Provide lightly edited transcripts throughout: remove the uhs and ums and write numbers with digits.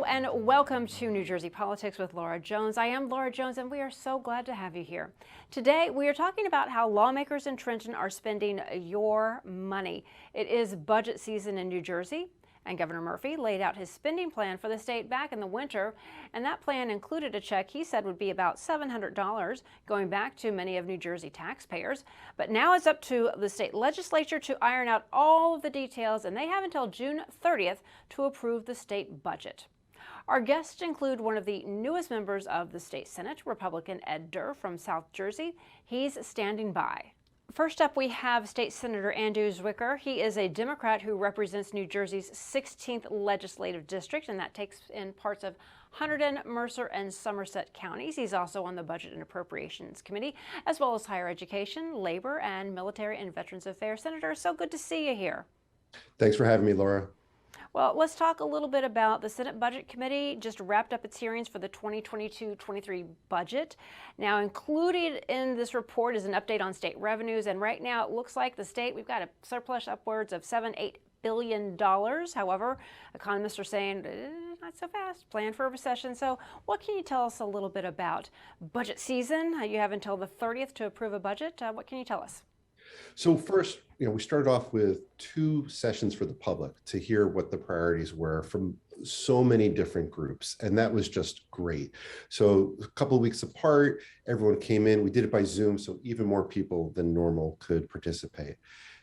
and welcome to New Jersey Politics with Laura Jones. I am Laura Jones, and we are so glad to have you here. Today, we are talking about how lawmakers in Trenton are spending your money. It is budget season in New Jersey, and Governor Murphy laid out his spending plan for the state back in the winter, and that plan included a check he said would be about $700 going back to many of New Jersey taxpayers. But now it's up to the state legislature to iron out all of the details, and they have until June 30th to approve the state budget. Our guests include one of the newest members of the state Senate, Republican Ed Durr from South Jersey. He's standing by. First up, we have State Senator Andrew Zwicker. He is a Democrat who represents New Jersey's 16th legislative district, and that takes in parts of Hunterdon, Mercer, and Somerset counties. He's also on the Budget and Appropriations Committee, as well as Higher Education, Labor, and Military and Veterans Affairs. Senator, so good to see you here. Thanks for having me, Laura. Well, let's talk a little bit about the Senate Budget Committee. Just wrapped up its hearings for the 2022-23 budget. Now, included in this report is an update on state revenues, and right now it looks like the state, we've got a surplus upwards of $7-8 billion. However, economists are saying, not so fast, plan for a recession. So what can you tell us a little bit about budget season? You have until the 30th to approve a budget. What can you tell us? So first, we started off with 2 sessions for the public to hear what the priorities were from so many different groups, and that was just great. So a couple of weeks apart, everyone came in. We did it by Zoom, so even more people than normal could participate.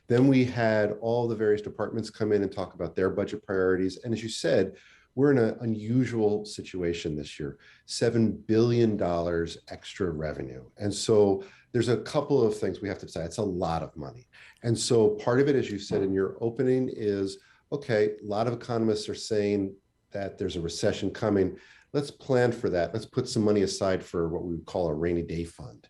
Then we had all the various departments come in and talk about their budget priorities. And as you said, we're in an unusual situation this year, $7 billion extra revenue. And so there's a couple of things we have to decide. It's a lot of money. And so part of it, as you said in your opening, is, okay, a lot of economists are saying that there's a recession coming. Let's plan for that. Let's put some money aside for what we would call a rainy day fund.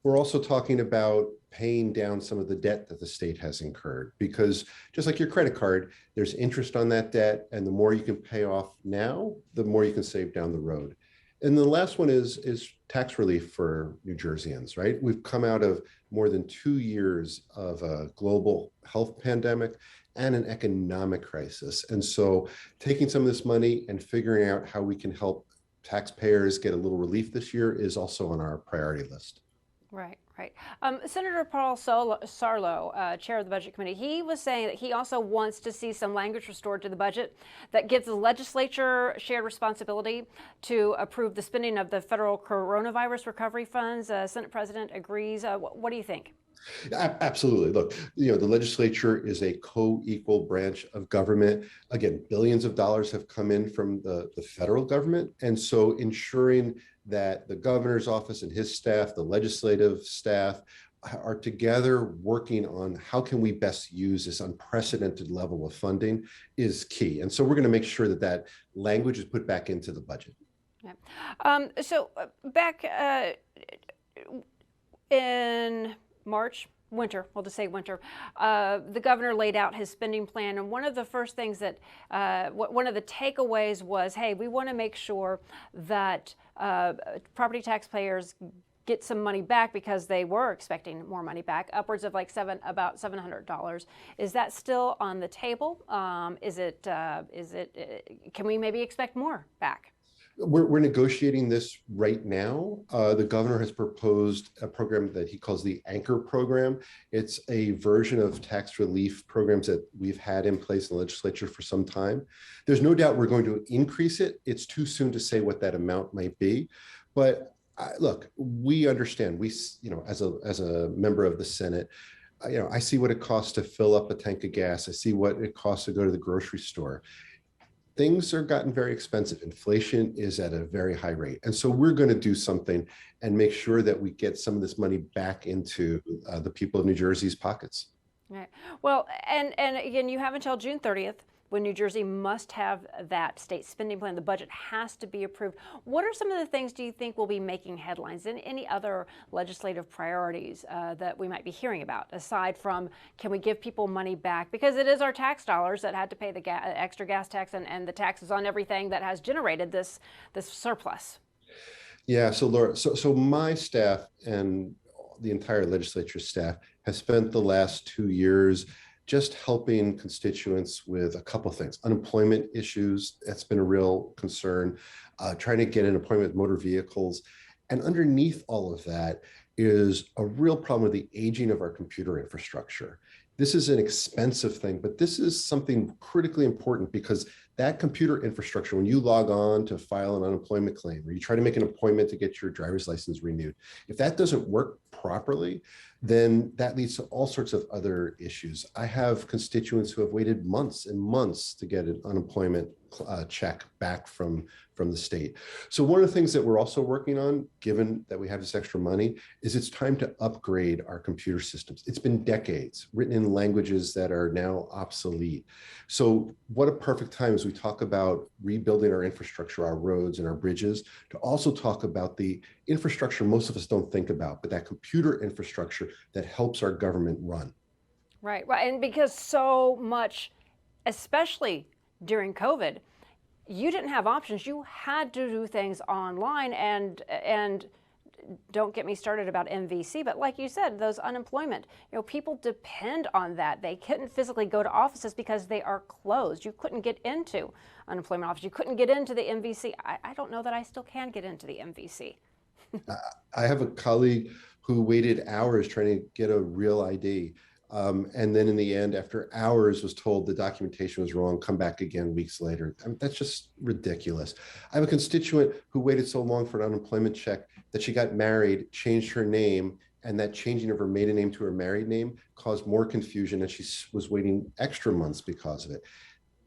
We're also talking about paying down some of the debt that the state has incurred, because just like your credit card, there's interest on that debt, and the more you can pay off now, the more you can save down the road. And the last one is tax relief for New Jerseyans, right? We've come out of more than 2 years of a global health pandemic and an economic crisis. And so taking some of this money and figuring out how we can help taxpayers get a little relief this year is also on our priority list. Right, right. Senator Paul Sarlo, chair of the Budget Committee, he was saying that he also wants to see some language restored to the budget that gives the legislature shared responsibility to approve the spending of the federal coronavirus recovery funds. Senate President agrees. What do you think? Absolutely. Look, the legislature is a co-equal branch of government. Again, billions of dollars have come in from the federal government. And so ensuring that the governor's office and his staff, the legislative staff, are together working on how can we best use this unprecedented level of funding is key. And so we're going to make sure that that language is put back into the budget. Yeah. So back in March, we'll just say winter, the governor laid out his spending plan. And one of the first things that, one of the takeaways was, hey, we want to make sure that property taxpayers get some money back, because they were expecting more money back, upwards of like about $700. Is that still on the table? Can we maybe expect more back? We're negotiating this right now. The governor has proposed a program that he calls the Anchor program. It's a version of tax relief programs that we've had in place in the legislature for some time. There's no doubt we're going to increase it. It's too soon to say what that amount might be. But look, we understand, as a member of the Senate, I see what it costs to fill up a tank of gas. I see what it costs to go to the grocery store. Things are gotten very expensive. Inflation is at a very high rate. And so we're going to do something and make sure that we get some of this money back into the people of New Jersey's pockets. Right. Well, and again, you have until June 30th when New Jersey must have that state spending plan. The budget has to be approved. What are some of the things do you think will be making headlines, and any other legislative priorities that we might be hearing about, aside from can we give people money back? Because it is our tax dollars that had to pay the extra gas tax and the taxes on everything that has generated this surplus. Yeah, so Laura, so my staff and the entire legislature staff has spent the last 2 years just helping constituents with a couple of things. Unemployment issues, that's been a real concern, trying to get an appointment with motor vehicles. And underneath all of that is a real problem with the aging of our computer infrastructure. This is an expensive thing, but this is something critically important because that computer infrastructure, when you log on to file an unemployment claim or you try to make an appointment to get your driver's license renewed, if that doesn't work properly, then that leads to all sorts of other issues. I have constituents who have waited months and months to get an unemployment check back from the state. So one of the things that we're also working on, given that we have this extra money, is it's time to upgrade our computer systems. It's been decades, written in languages that are now obsolete. So what a perfect time as we talk about rebuilding our infrastructure, our roads and our bridges, to also talk about the infrastructure most of us don't think about, but that computer infrastructure that helps our government run. Right, right. And because so much, especially during COVID, you didn't have options. You had to do things online, and don't get me started about MVC, but like you said, those unemployment, people depend on that. They couldn't physically go to offices because they are closed. You couldn't get into unemployment office. You couldn't get into the MVC. I don't know that I still can get into the MVC. I have a colleague who waited hours trying to get a real ID. And then in the end, after hours, was told the documentation was wrong, come back again weeks later. I mean, that's just ridiculous. I have a constituent who waited so long for an unemployment check that she got married, changed her name, and that changing of her maiden name to her married name caused more confusion, and she was waiting extra months because of it.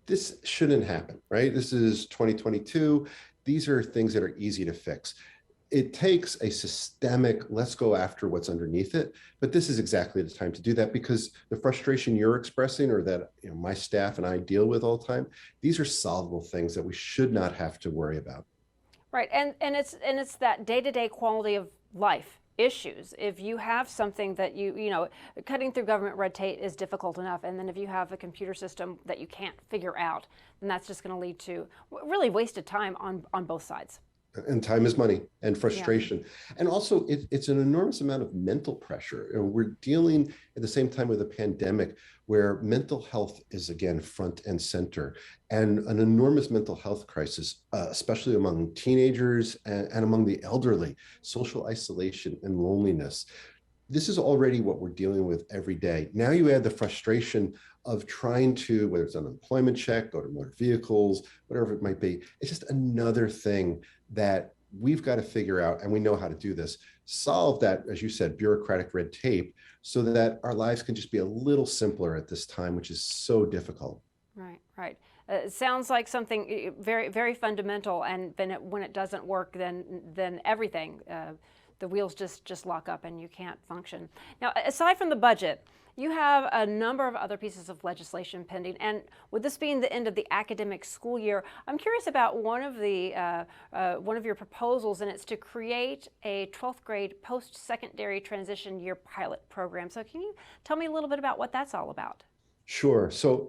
This shouldn't happen, right? This is 2022. These are things that are easy to fix. It takes a systemic, let's go after what's underneath it. But this is exactly the time to do that, because the frustration you're expressing, or that my staff and I deal with all the time, these are solvable things that we should not have to worry about. Right, and it's that day-to-day quality of life issues. If you have something that cutting through government red tape is difficult enough, and then if you have a computer system that you can't figure out, then that's just going to lead to really wasted time on both sides. And time is money, and frustration. Yeah. And also it's an enormous amount of mental pressure. And we're dealing at the same time with a pandemic where mental health is again front and center, and an enormous mental health crisis, especially among teenagers and among the elderly, social isolation and loneliness. This is already what we're dealing with every day. Now you add the frustration of trying to, whether it's an unemployment check, go to motor vehicles, whatever it might be. It's just another thing that we've got to figure out, and we know how to do this, solve that, as you said, bureaucratic red tape, so that our lives can just be a little simpler at this time, which is so difficult. Right, right. It sounds like something very, very fundamental, and then when it doesn't work, then everything, the wheels just lock up and you can't function. Now, aside from the budget, you have a number of other pieces of legislation pending, and with this being the end of the academic school year, I'm curious about one of your proposals, and it's to create a 12th grade post-secondary transition year pilot program. So can you tell me a little bit about what that's all about? Sure. So,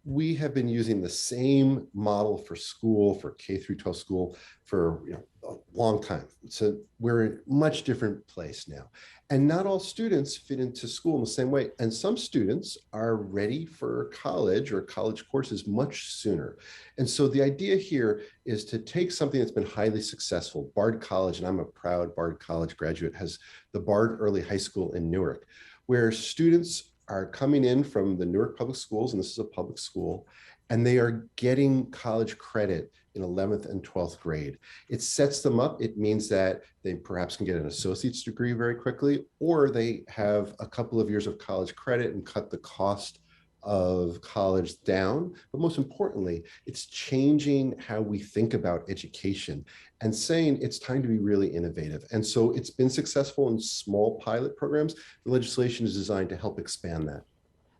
we have been using the same model for school, for K through 12 school, for a long time. So we're in a much different place now. And not all students fit into school in the same way. And some students are ready for college or college courses much sooner. And so the idea here is to take something that's been highly successful. Bard College, and I'm a proud Bard College graduate, has the Bard Early High School in Newark, where students are coming in from the Newark public schools, and this is a public school, and they are getting college credit in 11th and 12th grade. It sets them up. It means that they perhaps can get an associate's degree very quickly, or they have a couple of years of college credit and cut the cost of college down. But most importantly, it's changing how we think about education and saying it's time to be really innovative. And so it's been successful in small pilot programs. The legislation is designed to help expand that.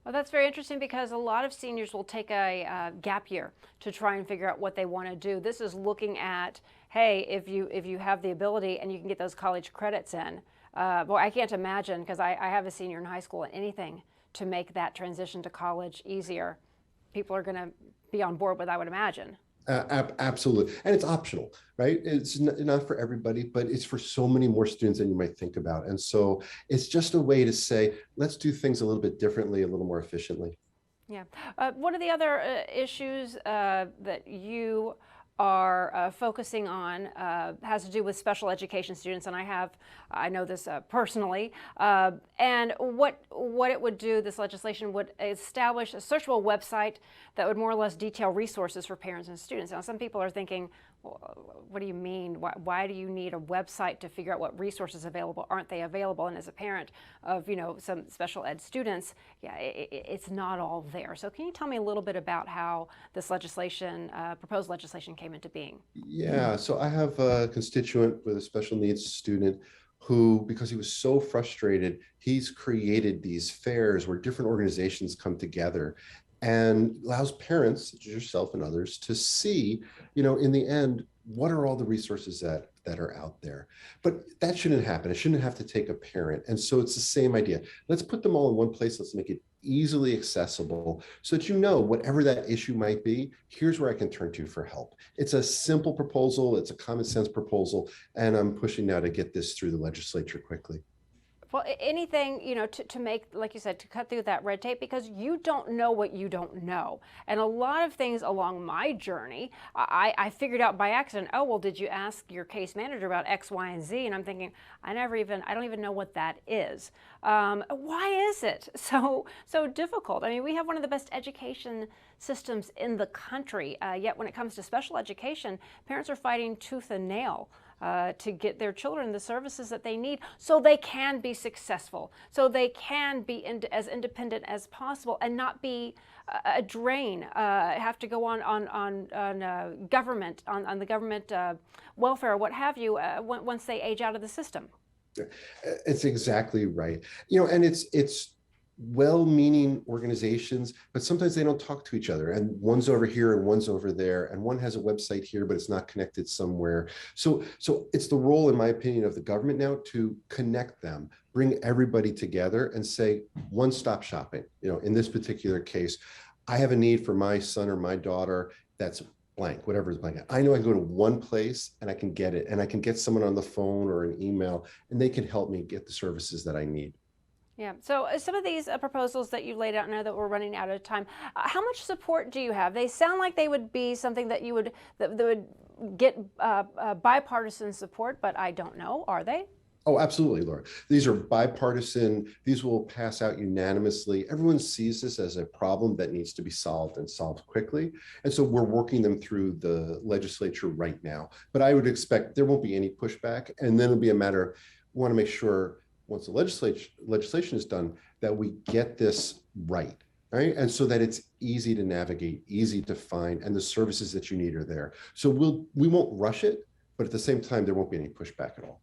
Well, that's very interesting, because a lot of seniors will take a gap year to try and figure out what they want to do. This is looking at, hey, if you have the ability and you can get those college credits in. Boy, I can't imagine, because I have a senior in high school, and anything to make that transition to college easier, people are going to be on board with, I would imagine. Absolutely. And it's optional, right? It's not for everybody, but it's for so many more students than you might think about. And so it's just a way to say, let's do things a little bit differently, a little more efficiently. Yeah. One of the other issues that you are focusing on has to do with special education students, and I know this personally. And what it would do, this legislation would establish a searchable website that would more or less detail resources for parents and students. Now, some people are thinking, well, what do you mean? Why do you need a website to figure out what resources available? Aren't they available? And as a parent of some special ed students, yeah, it's not all there. So can you tell me a little bit about how this legislation, proposed legislation, came into being? Yeah, so I have a constituent with a special needs student who, because he was so frustrated, he's created these fairs where different organizations come together and allows parents, such as yourself and others, to see, in the end, what are all the resources that are out there. But that shouldn't happen. It shouldn't have to take a parent. And so it's the same idea. Let's put them all in one place. Let's make it easily accessible so that whatever that issue might be, here's where I can turn to for help. It's a simple proposal. It's a common sense proposal. And I'm pushing now to get this through the legislature quickly. Well, anything, to make, like you said, to cut through that red tape, because you don't know what you don't know. And a lot of things along my journey, I figured out by accident. Oh, well, did you ask your case manager about X, Y, and Z? And I'm thinking, I don't even know what that is. Why is it so difficult? I mean, we have one of the best education systems in the country, yet when it comes to special education, parents are fighting tooth and nail to get their children the services that they need so they can be successful, so they can be as independent as possible and not be a drain, have to go on government, on the government welfare, what have you, once they age out of the system. It's exactly right. And it's well-meaning organizations, but sometimes they don't talk to each other, and one's over here and one's over there, and one has a website here but it's not connected somewhere. So it's the role, in my opinion, of the government now to connect them, bring everybody together and say one-stop shopping. In this particular case, I have a need for my son or my daughter that's blank, whatever is blank. I know I can go to one place and I can get it, and I can get someone on the phone or an email, and they can help me get the services that I need. Yeah. So some of these proposals that you laid out, now that we're running out of time, how much support do you have? They sound like they would be something that that would get bipartisan support, but I don't know. Are they? Oh, absolutely, Laura. These are bipartisan. These will pass out unanimously. Everyone sees this as a problem that needs to be solved and solved quickly. And so we're working them through the legislature right now. But I would expect there won't be any pushback. And then it'll be a matter of, we want to make sure once the legislation is done, that we get this right? And so that it's easy to navigate, easy to find, and the services that you need are there. So we won't rush it, but at the same time, there won't be any pushback at all.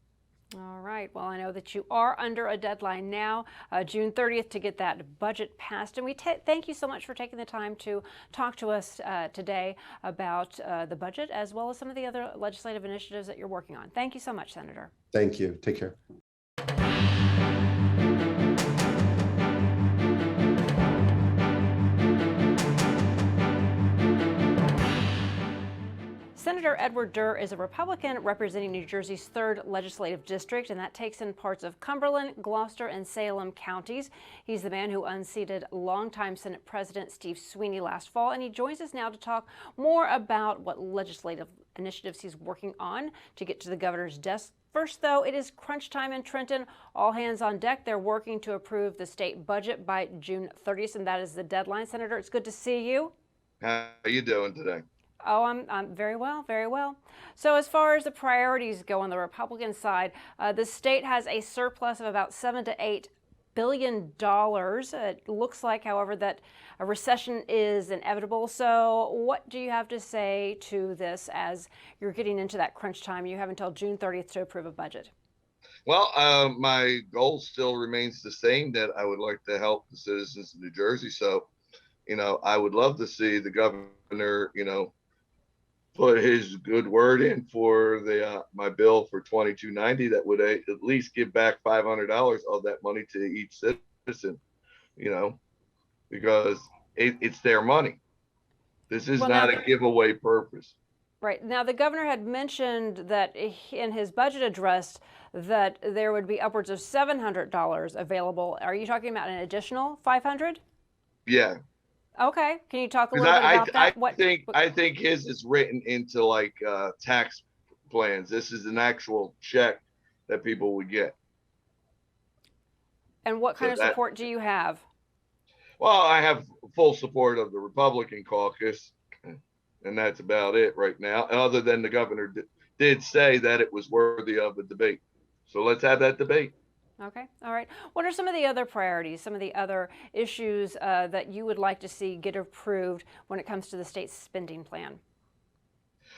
All right. Well, I know that you are under a deadline now, June 30th, to get that budget passed. And we thank you so much for taking the time to talk to us today about the budget, as well as some of the other legislative initiatives that you're working on. Thank you so much, Senator. Thank you. Take care. Senator Edward Durr is a Republican representing New Jersey's 3rd legislative district, and that takes in parts of Cumberland, Gloucester, and Salem counties. He's the man who unseated longtime Senate President Steve Sweeney last fall, and he joins us now to talk more about what legislative initiatives he's working on to get to the governor's desk. First, though, it is crunch time in Trenton. All hands on deck. They're working to approve the state budget by June 30th, and that is the deadline. Senator, it's good to see you. How are you doing today? Oh, I'm very well, very well. So as far as the priorities go on the Republican side, the state has a surplus of about $7 to $8 billion. It looks like, however, that a recession is inevitable. So what do you have to say to this as you're getting into that crunch time? You have until June 30th to approve a budget. Well, my goal still remains the same, that I would like to help the citizens of New Jersey. So, I would love to see the governor, put his good word in for my bill for 2290 that would at least give back $500 of that money to each citizen, because it's their money. This is Well, not a giveaway purpose. right. Now, the governor had mentioned that in his budget address that there would be upwards of $700 available. Are you talking about an additional 500? Yeah, Okay. Can you talk a because little bit about that? I think his is written into like tax plans. This is an actual check that people would get. And what kind So of that, support do you have? well, I have full support of the Republican caucus, and that's about it right now. Other than the governor did say that it was worthy of a debate. So let's have that debate. Okay. All right. What are some of the other priorities, some of the other issues that you would like to see get approved when it comes to the state's spending plan?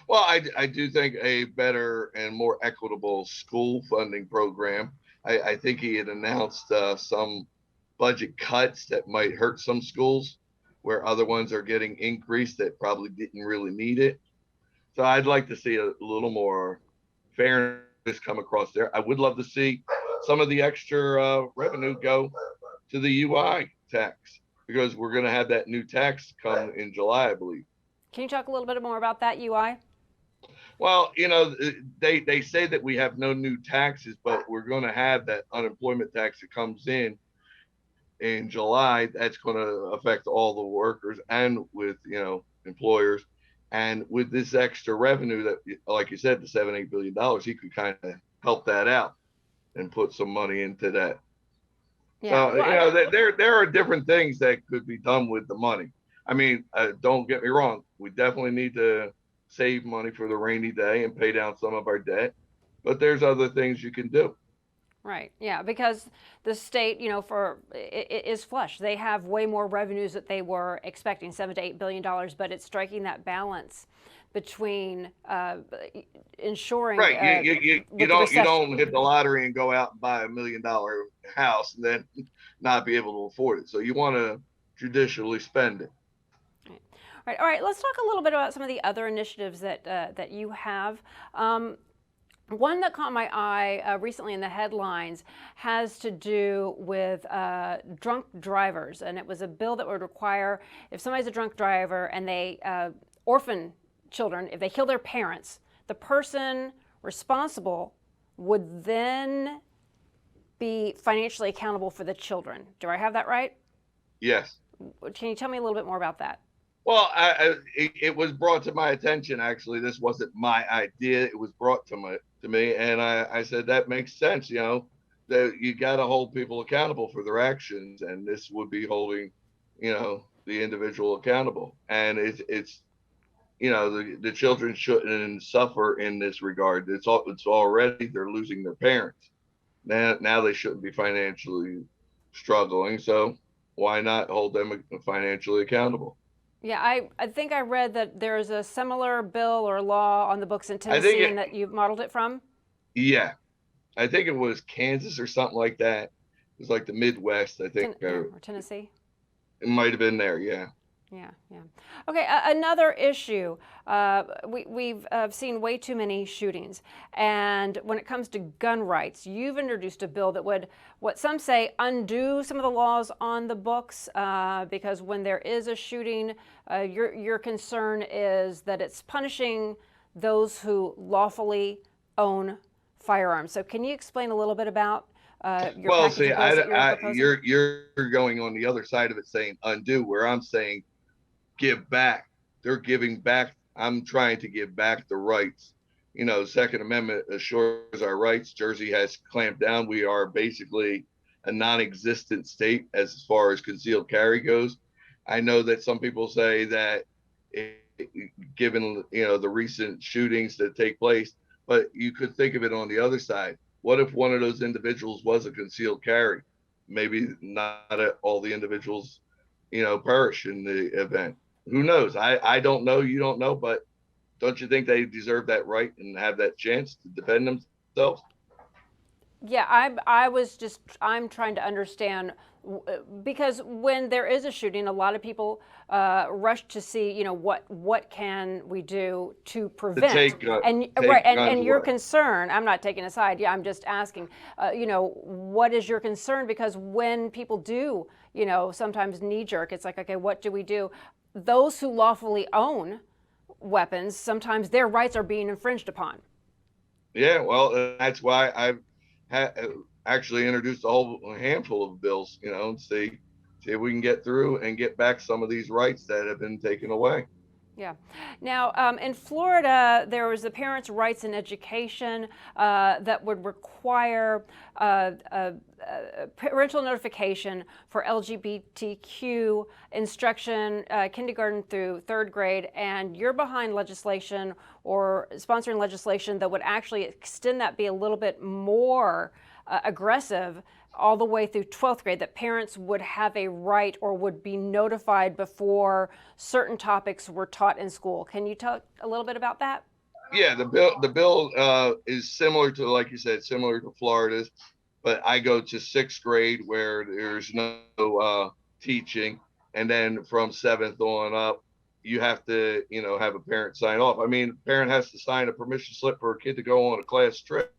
Well, I do think a better and more equitable school funding program. I think he had announced some budget cuts that might hurt some schools where other ones are getting increased that probably didn't really need it. So I'd like to see a little more fairness come across there. I would love to see some of the extra revenue go to the UI tax because we're going to have that new tax come in July, I believe. Can you talk a little bit more about that UI? Well, you know, they say that we have no new taxes, but we're going to have that unemployment tax that comes in July. That's going to affect all the workers and with, employers. And with this extra revenue that, like you said, the $7-8 billion, he could kind of help that out and put some money into that. Yeah. So, there are different things that could be done with the money. I mean, don't get me wrong. We definitely need to save money for the rainy day and pay down some of our debt, but there's other things you can do. Right. Yeah, because the state, it is flush. They have way more revenues that they were expecting, $7 to $8 billion, but it's striking that balance between ensuring. Right. You don't hit the lottery and go out and buy $1 million house and then not be able to afford it. So you want to judicially spend it. Right. All right. Let's talk a little bit about some of the other initiatives that you have. One that caught my eye recently in the headlines has to do with drunk drivers, and it was a bill that would require if somebody's a drunk driver and they orphan children, if they kill their parents, the person responsible would then be financially accountable for the children. Do I have that right? Yes. Can you tell me a little bit more about that? Well, it was brought to my attention. Actually, this wasn't my idea. It was brought to me, and I said that makes sense. That you got to hold people accountable for their actions, and this would be holding, the individual accountable. And it's the children shouldn't suffer in this regard. It's already they're losing their parents. Now they shouldn't be financially struggling. So why not hold them financially accountable? Yeah, I think I read that there's a similar bill or law on the books in Tennessee and that you've modeled it from. Yeah, I think it was Kansas or something like that. It was like the Midwest, I think. Or Tennessee. It might have been there, yeah. Yeah. Okay, another issue. We've seen way too many shootings. And when it comes to gun rights, you've introduced a bill that would, what some say, undo some of the laws on the books, because when there is a shooting, your concern is that it's punishing those who lawfully own firearms. So can you explain a little bit about your well, package see, of bills that you're you're going on the other side of it saying undo, where I'm saying give back. They're giving back. I'm trying to give back the rights. Second Amendment assures our rights. Jersey has clamped down. We are basically a non-existent state as far as concealed carry goes. I know that some people say that given, the recent shootings that take place, but you could think of it on the other side. What if one of those individuals was a concealed carry? Maybe not all the individuals, perish in the event. Who knows? I don't know. You don't know, but don't you think they deserve that right and have that chance to defend themselves? Yeah, I'm trying to understand, because when there is a shooting, a lot of people rush to see, what can we do to prevent. And your concern, I'm not taking a side. Yeah, I'm just asking, what is your concern? Because when people do, sometimes knee jerk, it's like, okay, what do we do? those who lawfully own weapons, sometimes their rights are being infringed upon. Yeah, well, that's why I've actually introduced a whole handful of bills, and see if we can get through and get back some of these rights that have been taken away. Yeah. Now, in Florida, there was the Parents' Rights in Education that would require parental notification for LGBTQ instruction, kindergarten through third grade, and you're behind legislation or sponsoring legislation that would actually extend that, be a little bit more aggressive all the way through 12th grade, that parents would have a right or would be notified before certain topics were taught in school. Can you talk a little bit about that? Yeah, the bill is similar to, like you said, similar to Florida's, but I go to 6th grade where there's no teaching, and then from 7th on up, you have to, have a parent sign off. I mean, a parent has to sign a permission slip for a kid to go on a class trip.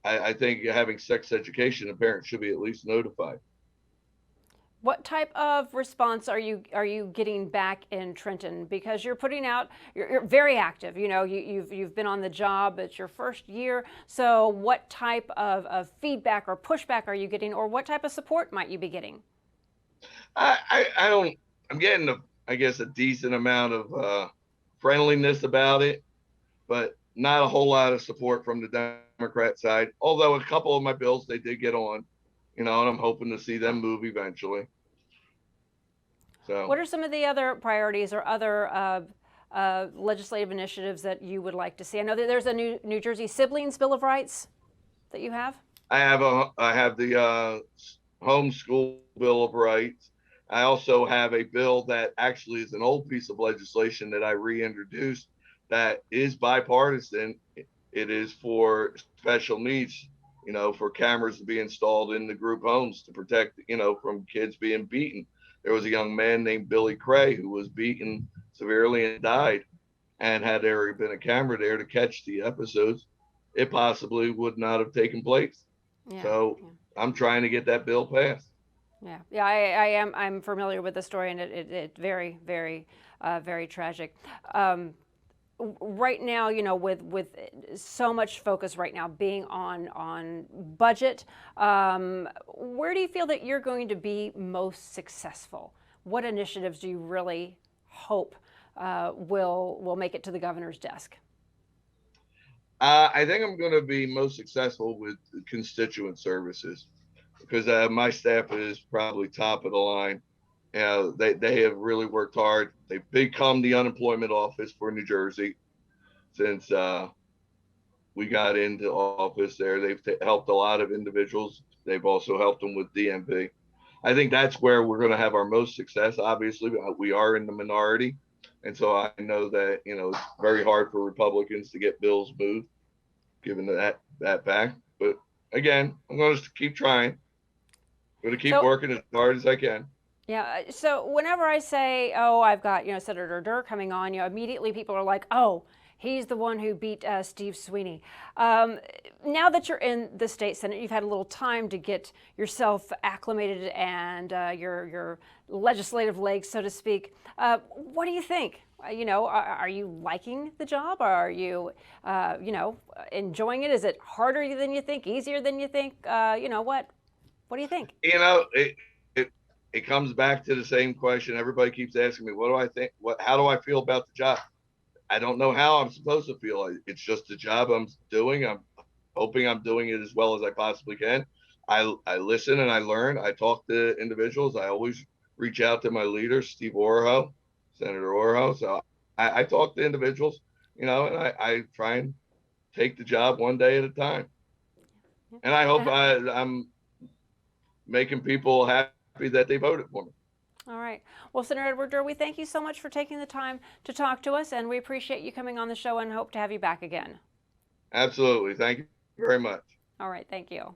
I think having sex education, a parent should be at least notified. What type of response are you getting back in Trenton? Because you're putting out, you're very active. You've been on the job. It's your first year. So what type of feedback or pushback are you getting, or what type of support might you be getting? I'm getting I guess a decent amount of friendliness about it, but not a whole lot of support from the Democrat side. Although a couple of my bills they did get on, and I'm hoping to see them move eventually. So, what are some of the other priorities or other legislative initiatives that you would like to see? I know that there's a New Jersey Siblings Bill of Rights that you have. I have the homeschool Bill of Rights. I also have a bill that actually is an old piece of legislation that I reintroduced that is bipartisan. It is for special needs, for cameras to be installed in the group homes to protect, from kids being beaten. There was a young man named Billy Cray who was beaten severely and died, and had there been a camera there to catch the episodes, it possibly would not have taken place. Yeah, so yeah. I'm trying to get that bill passed. Yeah, I'm familiar with the story, and it very, very, very tragic. Right now, with so much focus right now being on budget, where do you feel that you're going to be most successful? What initiatives do you really hope will make it to the governor's desk? I think I'm going to be most successful with constituent services, because my staff is probably top of the line. They have really worked hard. They've become the unemployment office for New Jersey since we got into office there. They've helped a lot of individuals. They've also helped them with DMV. I think that's where we're going to have our most success. Obviously, we are in the minority. And so I know that, it's very hard for Republicans to get bills moved, given that fact. But again, I'm going to keep trying. I'm going to keep working as hard as I can. Yeah. So whenever I say, oh, I've got, Senator Durr coming on, immediately people are like, oh, he's the one who beat Steve Sweeney. Now that you're in the state Senate, you've had a little time to get yourself acclimated and your legislative legs, so to speak. What do you think? Are you liking the job? Are you, enjoying it? Is it harder than you think? Easier than you think? What do you think? It comes back to the same question. Everybody keeps asking me, what do I think? How do I feel about the job? I don't know how I'm supposed to feel. It's just the job I'm doing. I'm hoping I'm doing it as well as I possibly can. I listen and I learn. I talk to individuals. I always reach out to my leader, Senator Orho. So I talk to individuals, and I try and take the job one day at a time. And I hope I'm making people happy that they voted for me. All right. Well, Senator Edward Durr, we thank you so much for taking the time to talk to us, and we appreciate you coming on the show and hope to have you back again. Absolutely. Thank you very much. All right. Thank you.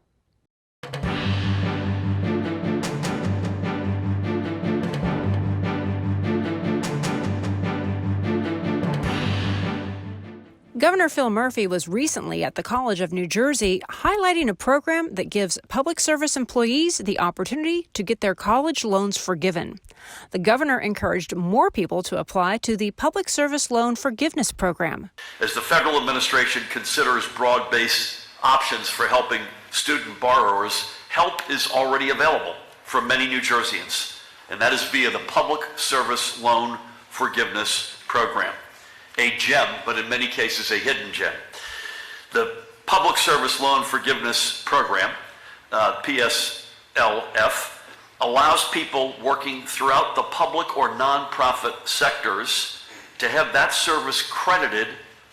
Governor Phil Murphy was recently at the College of New Jersey highlighting a program that gives public service employees the opportunity to get their college loans forgiven. The governor encouraged more people to apply to the Public Service Loan Forgiveness Program. As the federal administration considers broad-based options for helping student borrowers, help is already available for many New Jerseyans, and that is via the Public Service Loan Forgiveness Program. A gem, but in many cases a hidden gem. The Public Service Loan Forgiveness Program, PSLF, allows people working throughout the public or nonprofit sectors to have that service credited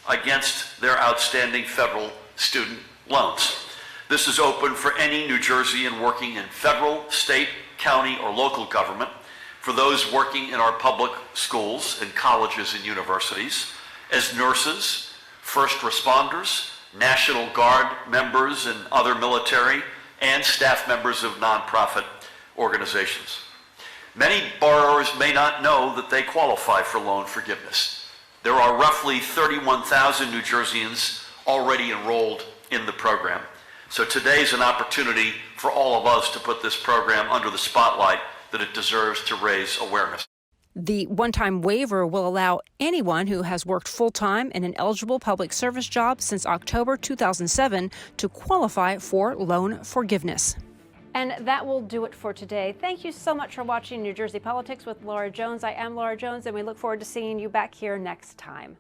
against their outstanding federal student loans. This is open for any New Jerseyan working in federal, state, county, or local government, for those working in our public schools and colleges and universities, as nurses, first responders, National Guard members and other military, and staff members of nonprofit organizations. Many borrowers may not know that they qualify for loan forgiveness. There are roughly 31,000 New Jerseyans already enrolled in the program. So today is an opportunity for all of us to put this program under the spotlight that it deserves to raise awareness. The one-time waiver will allow anyone who has worked full-time in an eligible public service job since October 2007 to qualify for loan forgiveness. And that will do it for today. Thank you so much for watching New Jersey Politics with Laura Jones. I am Laura Jones, and we look forward to seeing you back here next time.